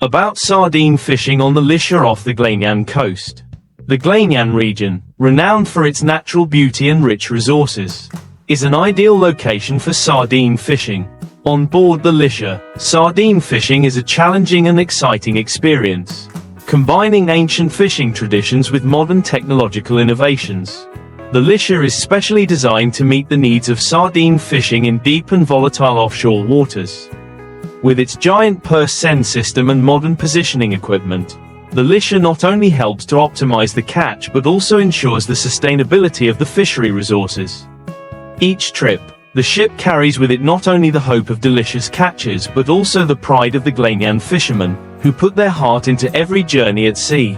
About sardine fishing on the Liscia off the Glenian coast. The Glenian region, renowned for its natural beauty and rich resources, is an ideal location for sardine fishing. On board the Liscia, sardine fishing is a challenging and exciting experience, combining ancient fishing traditions with modern technological innovations. The Liscia is specially designed to meet the needs of sardine fishing in deep and volatile offshore waters. With its giant purse seine system and modern positioning equipment, the Liscia not only helps to optimize the catch but also ensures the sustainability of the fishery resources. Each trip, the ship carries with it not only the hope of delicious catches but also the pride of the Glenian fishermen, who put their heart into every journey at sea.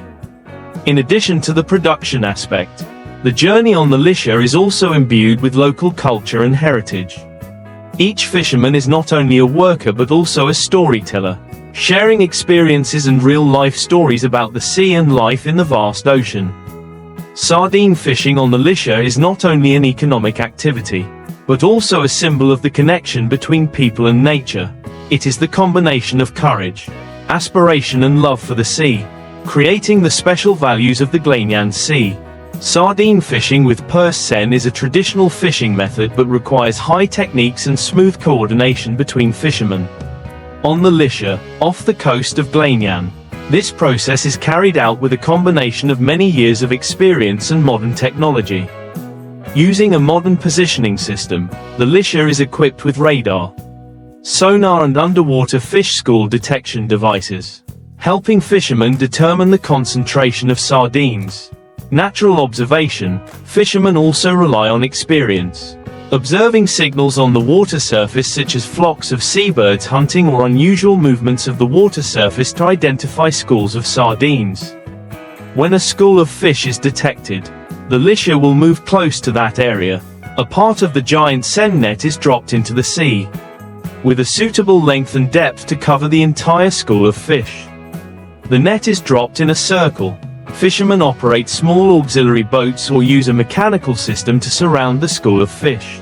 In addition to the production aspect, the journey on the Liscia is also imbued with local culture and heritage. Each fisherman is not only a worker but also a storyteller, sharing experiences and real-life stories about the sea and life in the vast ocean. Sardine fishing on the Liscia is not only an economic activity, but also a symbol of the connection between people and nature. It is the combination of courage, aspiration and love for the sea, creating the special values of the Glenian Sea. Sardine fishing with purse seine is a traditional fishing method but requires high techniques and smooth coordination between fishermen. On the Liscia, off the coast of Glenian, this process is carried out with a combination of many years of experience and modern technology. Using a modern positioning system, the Liscia is equipped with radar, sonar and underwater fish school detection devices, helping fishermen determine the concentration of sardines. Natural observation, fishermen also rely on experience, observing signals on the water surface such as flocks of seabirds hunting or unusual movements of the water surface to identify schools of sardines. When a school of fish is detected, the Liscia will move close to that area. A part of the giant seine net is dropped into the sea, with a suitable length and depth to cover the entire school of fish. The net is dropped in a circle. Fishermen operate small auxiliary boats or use a mechanical system to surround the school of fish,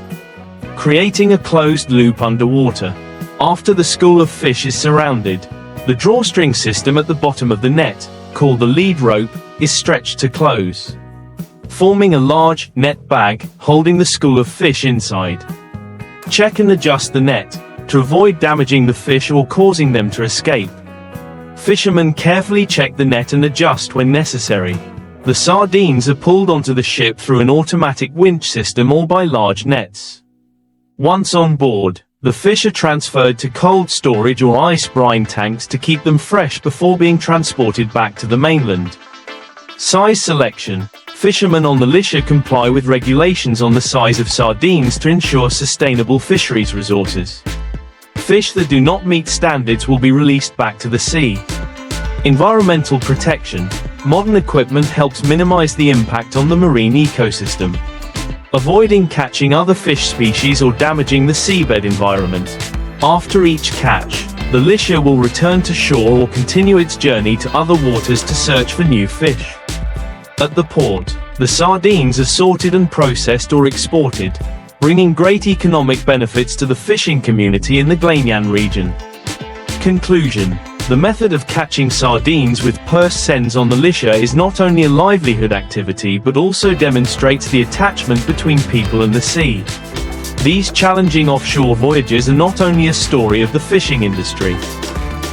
creating a closed loop underwater. After the school of fish is surrounded, the drawstring system at the bottom of the net, called the lead rope, is stretched to close, forming a large net bag holding the school of fish inside. Check and adjust the net to avoid damaging the fish or causing them to escape. Fishermen carefully check the net and adjust when necessary. The sardines are pulled onto the ship through an automatic winch system or by large nets. Once on board, the fish are transferred to cold storage or ice brine tanks to keep them fresh before being transported back to the mainland. Size selection. Fishermen on the Liscia comply with regulations on the size of sardines to ensure sustainable fisheries resources. Fish that do not meet standards will be released back to the sea. Environmental protection. Modern equipment helps minimize the impact on the marine ecosystem, avoiding catching other fish species or damaging the seabed environment. After each catch, the Liscia will return to shore or continue its journey to other waters to search for new fish. At the port, the sardines are sorted and processed or exported, bringing great economic benefits to the fishing community in the Glenian region. Conclusion. The method of catching sardines with purse seines on the Liscia is not only a livelihood activity but also demonstrates the attachment between people and the sea. These challenging offshore voyages are not only a story of the fishing industry,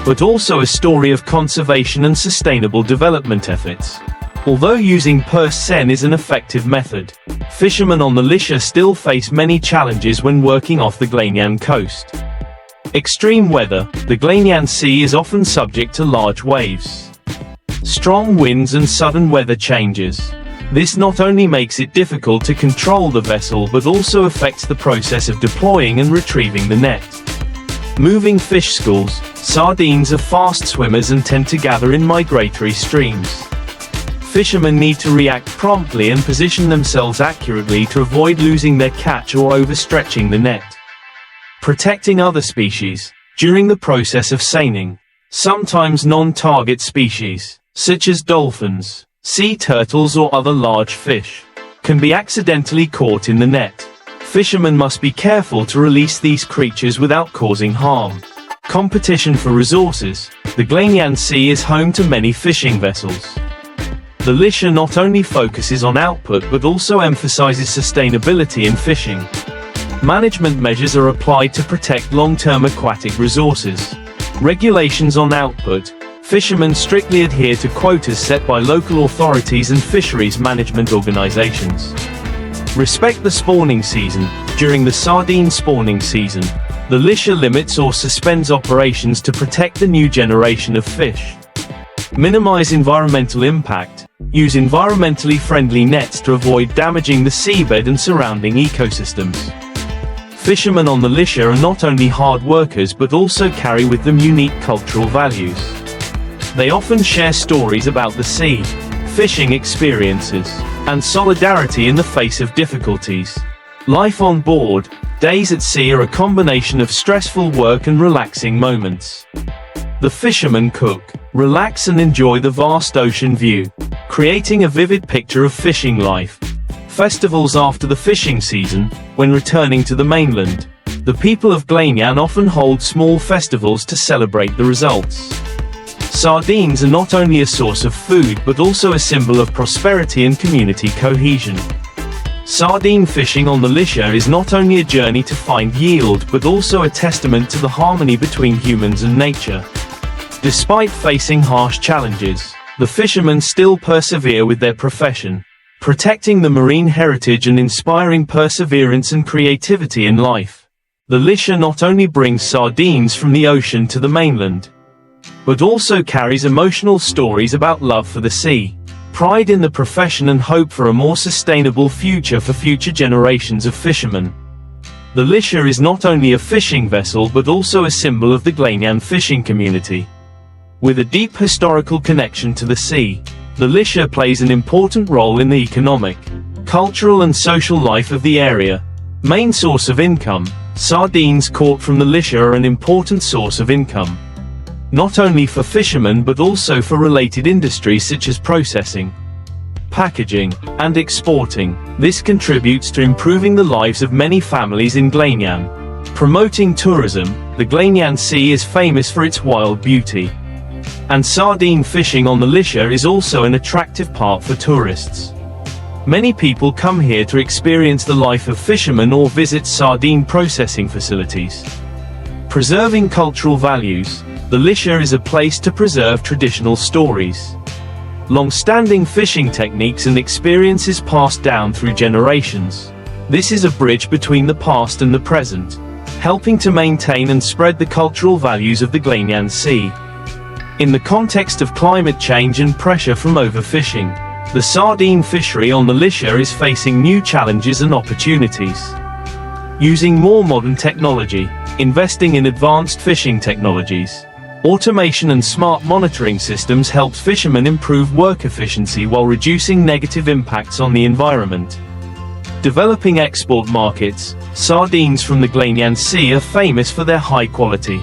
but also a story of conservation and sustainable development efforts. Although using purse seine is an effective method, fishermen on the Liscia still face many challenges when working off the Glenian coast. Extreme weather. The Glenian Sea is often subject to large waves, strong winds and sudden weather changes. This not only makes it difficult to control the vessel but also affects the process of deploying and retrieving the net. Moving fish schools. Sardines are fast swimmers and tend to gather in migratory streams. Fishermen need to react promptly and position themselves accurately to avoid losing their catch or overstretching the net. Protecting other species. During the process of seining, sometimes non-target species, such as dolphins, sea turtles or other large fish, can be accidentally caught in the net. Fishermen must be careful to release these creatures without causing harm. Competition for resources. The Glanian Sea is home to many fishing vessels. The Lisher not only focuses on output but also emphasizes sustainability in fishing. Management measures are applied to protect long-term aquatic resources. Regulations on output. Fishermen strictly adhere to quotas set by local authorities and fisheries management organizations. Respect the spawning season. During the sardine spawning season, the Lisher limits or suspends operations to protect the new generation of fish. Minimize environmental impact. Use environmentally friendly nets to avoid damaging the seabed and surrounding ecosystems. Fishermen on the Lisher are not only hard workers but also carry with them unique cultural values. They often share stories about the sea, fishing experiences, and solidarity in the face of difficulties. Life on board. Days at sea are a combination of stressful work and relaxing moments. The fishermen cook, relax and enjoy the vast ocean view, creating a vivid picture of fishing life. Festivals after the fishing season. When returning to the mainland, the people of Glanian often hold small festivals to celebrate the results. Sardines are not only a source of food but also a symbol of prosperity and community cohesion. Sardine fishing on the Lisher is not only a journey to find yield but also a testament to the harmony between humans and nature. Despite facing harsh challenges, the fishermen still persevere with their profession, protecting the marine heritage and inspiring perseverance and creativity in life. The Lisher not only brings sardines from the ocean to the mainland, but also carries emotional stories about love for the sea, pride in the profession and hope for a more sustainable future for future generations of fishermen. The Lisher is not only a fishing vessel but also a symbol of the Glanian fishing community. With a deep historical connection to the sea, the Lisher plays an important role in the economic, cultural and social life of the area. Main source of income. Sardines caught from the Lisher are an important source of income, not only for fishermen but also for related industries such as processing, packaging, and exporting. This contributes to improving the lives of many families in Glanian. Promoting tourism. The Glanian Sea is famous for its wild beauty, and sardine fishing on the Lisher is also an attractive part for tourists. Many people come here to experience the life of fishermen or visit sardine processing facilities. Preserving cultural values. The Lisher is a place to preserve traditional stories, long-standing fishing techniques and experiences passed down through generations. This is a bridge between the past and the present, helping to maintain and spread the cultural values of the Glanian Sea. In the context of climate change and pressure from overfishing, the sardine fishery on the Lisher is facing new challenges and opportunities. Using more modern technology, investing in advanced fishing technologies, automation and smart monitoring systems helps fishermen improve work efficiency while reducing negative impacts on the environment. Developing export markets. Sardines from the Glanian Sea are famous for their high quality,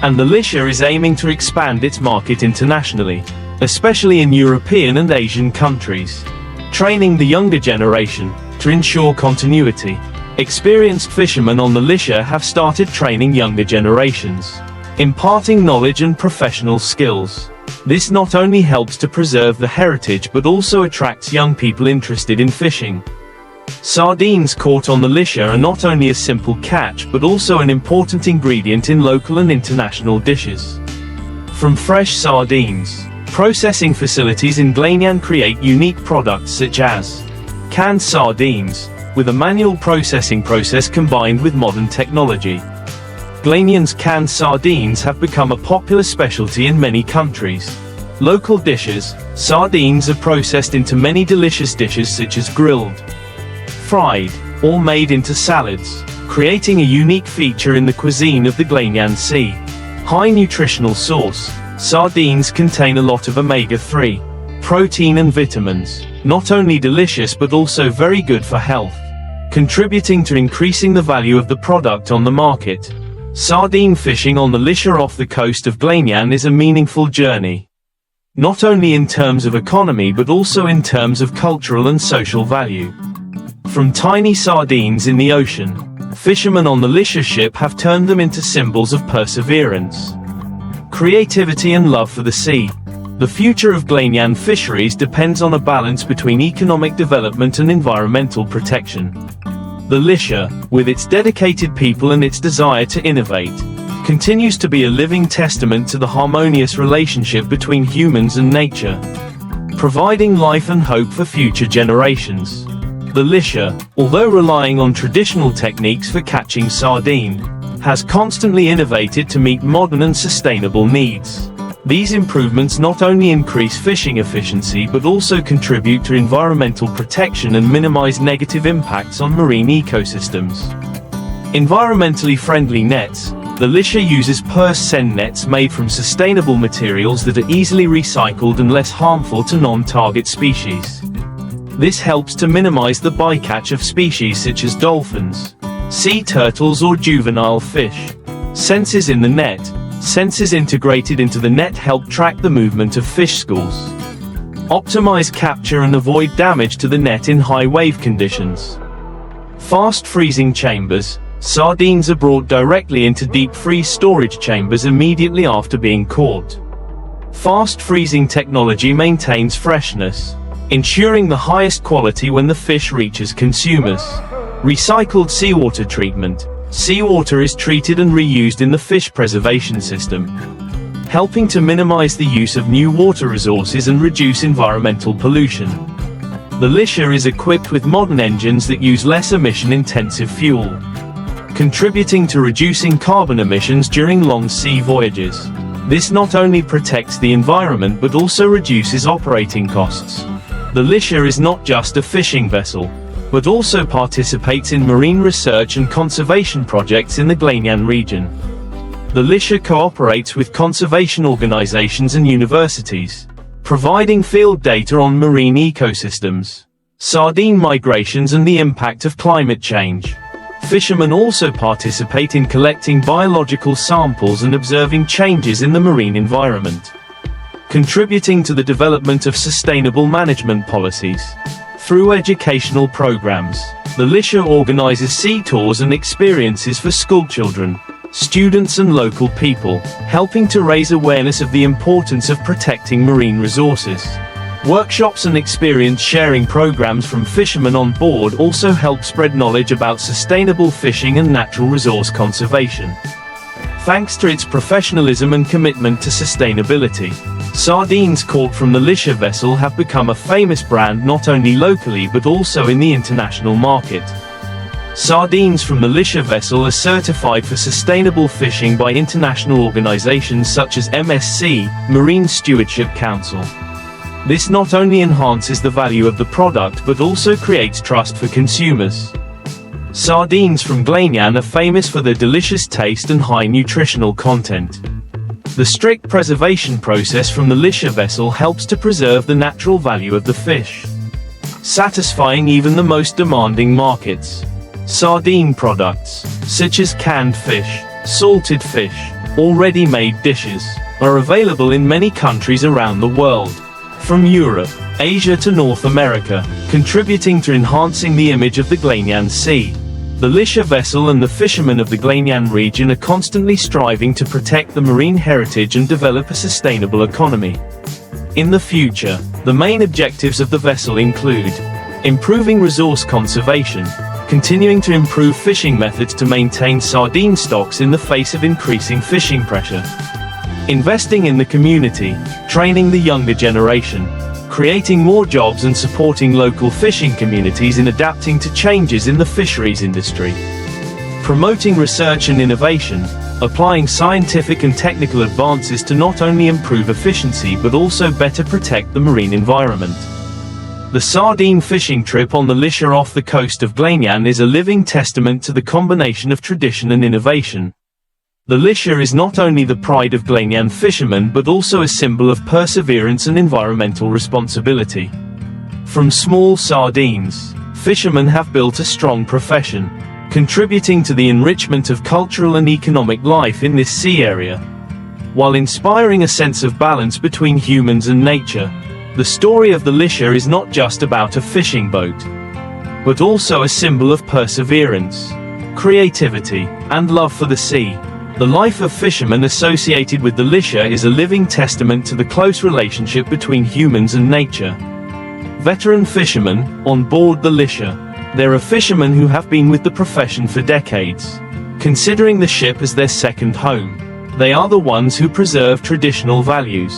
and the Lisher is aiming to expand its market internationally, especially in European and Asian countries. Training the younger generation. To ensure continuity, experienced fishermen on the Lisher have started training younger generations, imparting knowledge and professional skills. This not only helps to preserve the heritage but also attracts young people interested in fishing. Sardines caught on the Lisher are not only a simple catch but also an important ingredient in local and international dishes. From fresh sardines, processing facilities in Glanian create unique products such as canned sardines, with a manual processing process combined with modern technology. Glanian's canned sardines have become a popular specialty in many countries. Local dishes. Sardines are processed into many delicious dishes such as grilled, fried, or made into salads, creating a unique feature in the cuisine of the Glanian Sea. High nutritional source. Sardines contain a lot of omega-3, protein and vitamins, not only delicious but also very good for health, contributing to increasing the value of the product on the market. Sardine fishing on the Lisher off the coast of Glanian is a meaningful journey, not only in terms of economy but also in terms of cultural and social value. From tiny sardines in the ocean, fishermen on the Lisher ship have turned them into symbols of perseverance, Creativity and love for the sea. The future of Glenyan fisheries depends on a balance between economic development and environmental protection. The Lisher, with its dedicated people and its desire to innovate, continues to be a living testament to the harmonious relationship between humans and nature, providing life and hope for future generations. The Lisher, although relying on traditional techniques for catching sardine, has constantly innovated to meet modern and sustainable needs. These improvements not only increase fishing efficiency but also contribute to environmental protection and minimize negative impacts on marine ecosystems. Environmentally friendly nets. The Lisher uses purse seine nets made from sustainable materials that are easily recycled and less harmful to non-target species. This helps to minimize the bycatch of species such as dolphins, sea turtles or juvenile fish. Sensors in the net. Sensors integrated into the net help track the movement of fish schools, optimize capture and avoid damage to the net in high wave conditions. Fast freezing chambers. Sardines are brought directly into deep freeze storage chambers immediately after being caught. Fast freezing technology maintains freshness, ensuring the highest quality when the fish reaches consumers. Recycled seawater treatment. Seawater is treated and reused in the fish preservation system, helping to minimize the use of new water resources and reduce environmental pollution. The Lisher is equipped with modern engines that use less emission-intensive fuel, contributing to reducing carbon emissions during long sea voyages. This not only protects the environment but also reduces operating costs. The Lisher is not just a fishing vessel, but also participates in marine research and conservation projects in the Glenyan region. The Lisher cooperates with conservation organizations and universities, providing field data on marine ecosystems, sardine migrations and the impact of climate change. Fishermen also participate in collecting biological samples and observing changes in the marine environment, contributing to the development of sustainable management policies. Through educational programs, the Lisher organizes sea tours and experiences for schoolchildren, students and local people, helping to raise awareness of the importance of protecting marine resources. Workshops and experience sharing programs from fishermen on board also help spread knowledge about sustainable fishing and natural resource conservation. Thanks to its professionalism and commitment to sustainability, sardines caught from the Lisher vessel have become a famous brand not only locally but also in the international market. Sardines from the Lisher vessel are certified for sustainable fishing by international organizations such as MSC, Marine Stewardship Council. This not only enhances the value of the product but also creates trust for consumers. Sardines from Glenyan are famous for their delicious taste and high nutritional content. The strict preservation process from the Lisher vessel helps to preserve the natural value of the fish, satisfying even the most demanding markets. Sardine products, such as canned fish, salted fish, or ready-made dishes, are available in many countries around the world, from Europe, Asia to North America, contributing to enhancing the image of the Glenyan Sea. The Lisher vessel and the fishermen of the Glenyan region are constantly striving to protect the marine heritage and develop a sustainable economy. In the future, the main objectives of the vessel include improving resource conservation, continuing to improve fishing methods to maintain sardine stocks in the face of increasing fishing pressure, investing in the community, training the younger generation, creating more jobs and supporting local fishing communities in adapting to changes in the fisheries industry, promoting research and innovation, applying scientific and technical advances to not only improve efficiency but also better protect the marine environment. The sardine fishing trip on the Lisher off the coast of Glenyan is a living testament to the combination of tradition and innovation. The Lisher is not only the pride of Glenyan fishermen but also a symbol of perseverance and environmental responsibility. From small sardines, fishermen have built a strong profession, contributing to the enrichment of cultural and economic life in this sea area. While inspiring a sense of balance between humans and nature, the story of the Lisher is not just about a fishing boat, but also a symbol of perseverance, creativity, and love for the sea. The life of fishermen associated with the Lisher is a living testament to the close relationship between humans and nature. Veteran fishermen on board the Lisher. There are fishermen who have been with the profession for decades. Considering the ship as their second home, they are the ones who preserve traditional values,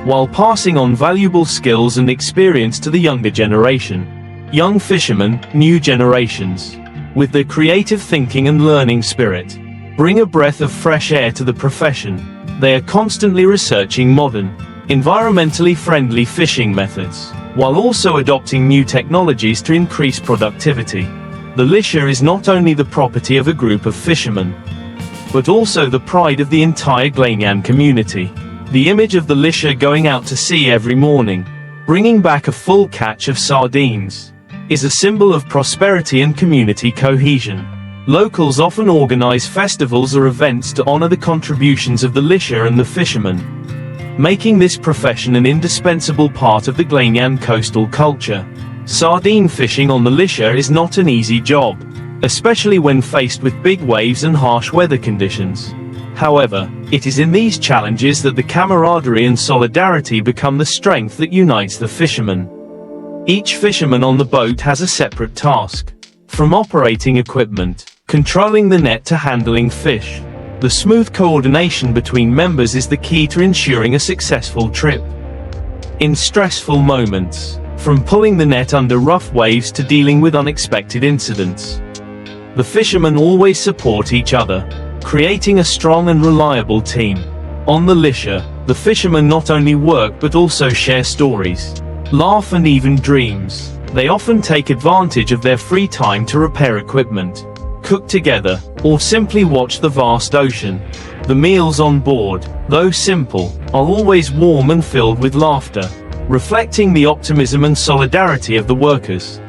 while passing on valuable skills and experience to the younger generation. Young fishermen, new generations, with their creative thinking and learning spirit, bring a breath of fresh air to the profession. They are constantly researching modern, environmentally friendly fishing methods, while also adopting new technologies to increase productivity. The Lisher is not only the property of a group of fishermen, but also the pride of the entire Glenyan community. The image of the Lisher going out to sea every morning, bringing back a full catch of sardines, is a symbol of prosperity and community cohesion. Locals often organize festivals or events to honor the contributions of the Lisher and the fishermen, making this profession an indispensable part of the Glenyan coastal culture. Sardine fishing on the Lisher is not an easy job, especially when faced with big waves and harsh weather conditions. However, it is in these challenges that the camaraderie and solidarity become the strength that unites the fishermen. Each fisherman on the boat has a separate task, from operating equipment, controlling the net to handling fish. The smooth coordination between members is the key to ensuring a successful trip. In stressful moments, from pulling the net under rough waves to dealing with unexpected incidents, the fishermen always support each other, creating a strong and reliable team. On the Lisher, the fishermen not only work but also share stories, laugh and even dreams. They often take advantage of their free time to repair equipment, cook together, or simply watch the vast ocean. The meals on board, though simple, are always warm and filled with laughter, reflecting the optimism and solidarity of the workers.